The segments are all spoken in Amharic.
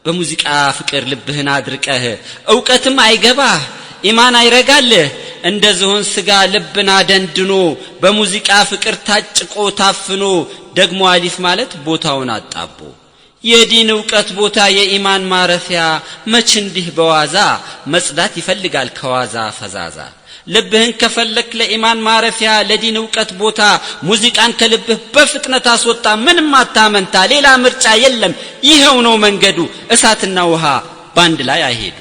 በሙዚቃ ፍቅር ልብህን አድርቀህ ዕውቀትም አይገባህ ኢማን አይረጋልህ እንደዚሁን ስጋ ልብና ደንድኖ በሙዚቃ ፍቅር ታጭቆ ታፍኖ ደግሞ አሊፍ ማለት ቦታውን አጣቦ የዲን ዕውቀት ቦታ የኢማን ማረፊያ መች እንዲህ በዋዛ መጽዳት ይፈልጋል ከዋዛ ፈዛዛ ልብህን ከፈለክ ለኢማን ማረፊያ ለዲን ዕውቀት ቦታ ሙዚቃን ከልብህ በፍጥነት አስወጣ ምንም አታመንታ ሌላ ምርጫ የለም ይሄው ነው መንገዱ እሳትና ውሃ ባንድ ላይ አይሄዱ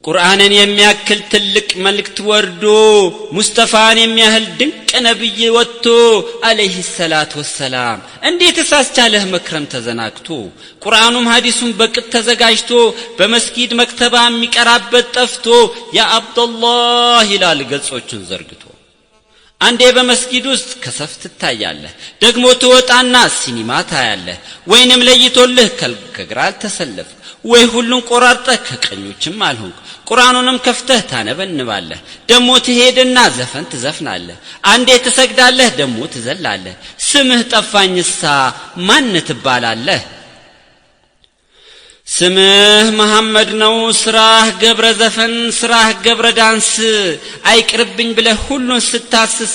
ቁርአንን የሚያክል ትልቅ መልእክት ወርዶ ሙስጠፋን የሚያህል ድንቅ ነብይ ወጥቶ አለይሂ ሰላቱ ወሰላም እንዴት ሳስቻለህ መክረም ተዘናግቶ ቁርአኑም ሐዲሱም በቅጥ ተዘጋጅቶ በመስጊድ መክተባ የሚቀራበት ጠፍቶ ያ አብዱላህ ይላል ገጾቹን ዘርግቶ አንዴ በመስጊድ ውስጥ ከሰፍ ትታያለህ ደግሞ ትወጣና ሲኒማ ታያለህ ወይንም ለይቶልህ ከግራ ተሰለፍ ወይ ሁሉን ቆራርጠህ ከቀኞችም አልሆንክ ቁርአኑንም ከፍተህ ታነበንባለህ ደሞ ትሄድና ዘፈን ትዘፍናለህ አንዴ ትሰግዳለህ ደሞ ትዘላለህ ስምህ ጠፋኝሳ ማን ትባላለህ ስምህ መሐመድ ነው ስራህ ገብረ ዘፈን ስራህ ገብረ ዳንስ አይቅርብኝ ብለህ ሁሉን ስታስስ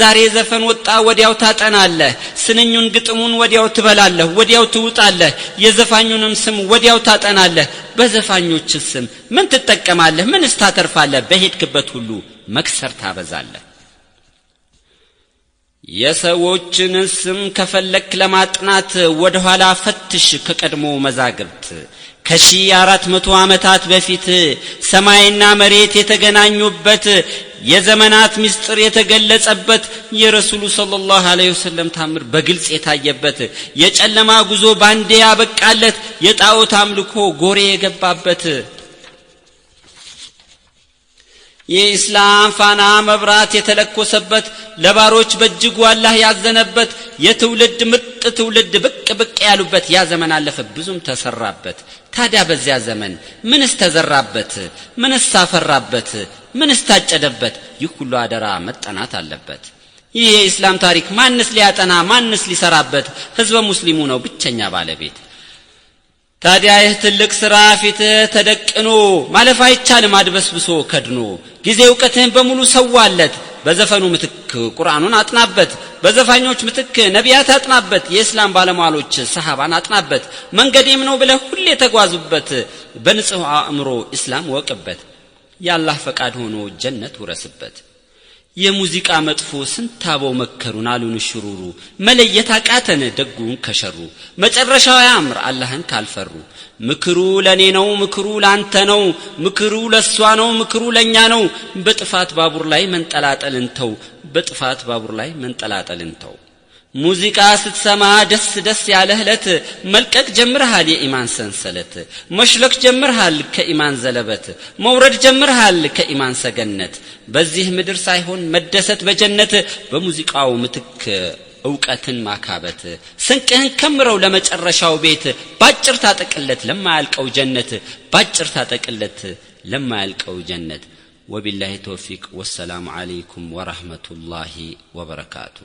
ዛሬ ዘፈን ወጣ ወዲያው ታጠናለህ ስንኙን ግጥሙን ወዲያው ትበላለህ ወዲያው ትውጣለህ የዘፋኙንም ስም ወዲያው ታጠናለህ በዘፋኞች ስም ምን ትጠቀማለህ ምን ስታተርፋለህ በሄድክበት ሁሉ መክሰር ታበዛለህ የሰዎችን ስም ከፈለክ ለማጥናት ወደ ኋላ ፈትሽ ከቀድሞ መዛግብት ከ1400 ዓመታት በፊት ሰማይና መሬት የተገናኙበት የዘመናት ምስጢር የተገለጸበት የረሱሉ ሰለላሁ ዐለይሂ ወሰለም ታምር በግልጽ የታየበት የጨለማ ጉዞ ባንዴ ያበቃለት የጣዖት አምልኮ ጎሬ የገባበት የኢስላም ፋና መብራት የተለኮሰበት ለባሮች በእጅጉ አላህ ያዘነበት የትውልድ ምርጥ ትውልድ ብቅ ያሉበት ያ ዘመን አለፈ ብዙም ተሰራበት ታዲያ በዚያ ዘመን ምንስ ተዘራበት ምንስ አፈራበት ምንስ ታጨደበት ይህ ሁሉ አደራ መጠናት አለበት ይህ የኢስላም ታሪክ ማንስ ሊያጠና ማንስ ሊሰራበት ህዝበ ሙስሊሙ ነው ብቸኛ ባለቤት ታዲያ ይህ ትልቅ ሥራ ፊት ተደቅኖ ማለፍ አይቻልም አድበስብሶ ከድኖ ጊዜ ዕውቀትህን በሙሉ ሰዋለት በዘፈኑ ምትክ ቁርአኑን አጥናበት በዘፋኞች ምትክ ነቢያት አጥናበት የእስላም ባለሟሎች ሰሃባን አጥናበት መንገዴም ነው ብለህ ሁሌ ተጓዙበት በንጹህ አእምሮ እስላም ወቅበት ያላህ ፈቃድ ሆኖ ጀነት ውረስበት የሙዚቃ መጥፎ ስንታበው መከሩን አሉን ሽሩሩ መለየት አቃተን ደጉን ከሸሩ መጨረሻው ያምር አላህን ካልፈሩ ምክሩ ለኔ ነው ምክሩ ላንተ ነው ምክሩ ለሷ ነው ምክሩ ለኛ ነው በጥፋት ባቡር ላይ መንጠላጠልንተው በጥፋት ባቡር ላይ መንጠላጠልንተው ሙዚቃ ስትሰማ ደስ ያለህለት መልቀቅ ጀምርሃል የኢማን ሰንሰለት መሽለክ ጀምርሃል ከኢማን ዘለበት መውረድ ጀምርሃል ከኢማን ሰገነት በዚህ ምድር ሳይሆን መደሰት በጀነት በሙዚቃው ምትክ ዕውቀትን ማካበት ስንቅህን ከምረው ለመጨረሻው ቤት ባጭር ታጠቅለት ለማያልቀው ጀነት ባጭር ታጠቅለት ለማያልቀው ጀነት ወቢላሂ ተውፊቅ ወሰላሙ አለይኩም ወራህመቱላሂ ወበረካቱ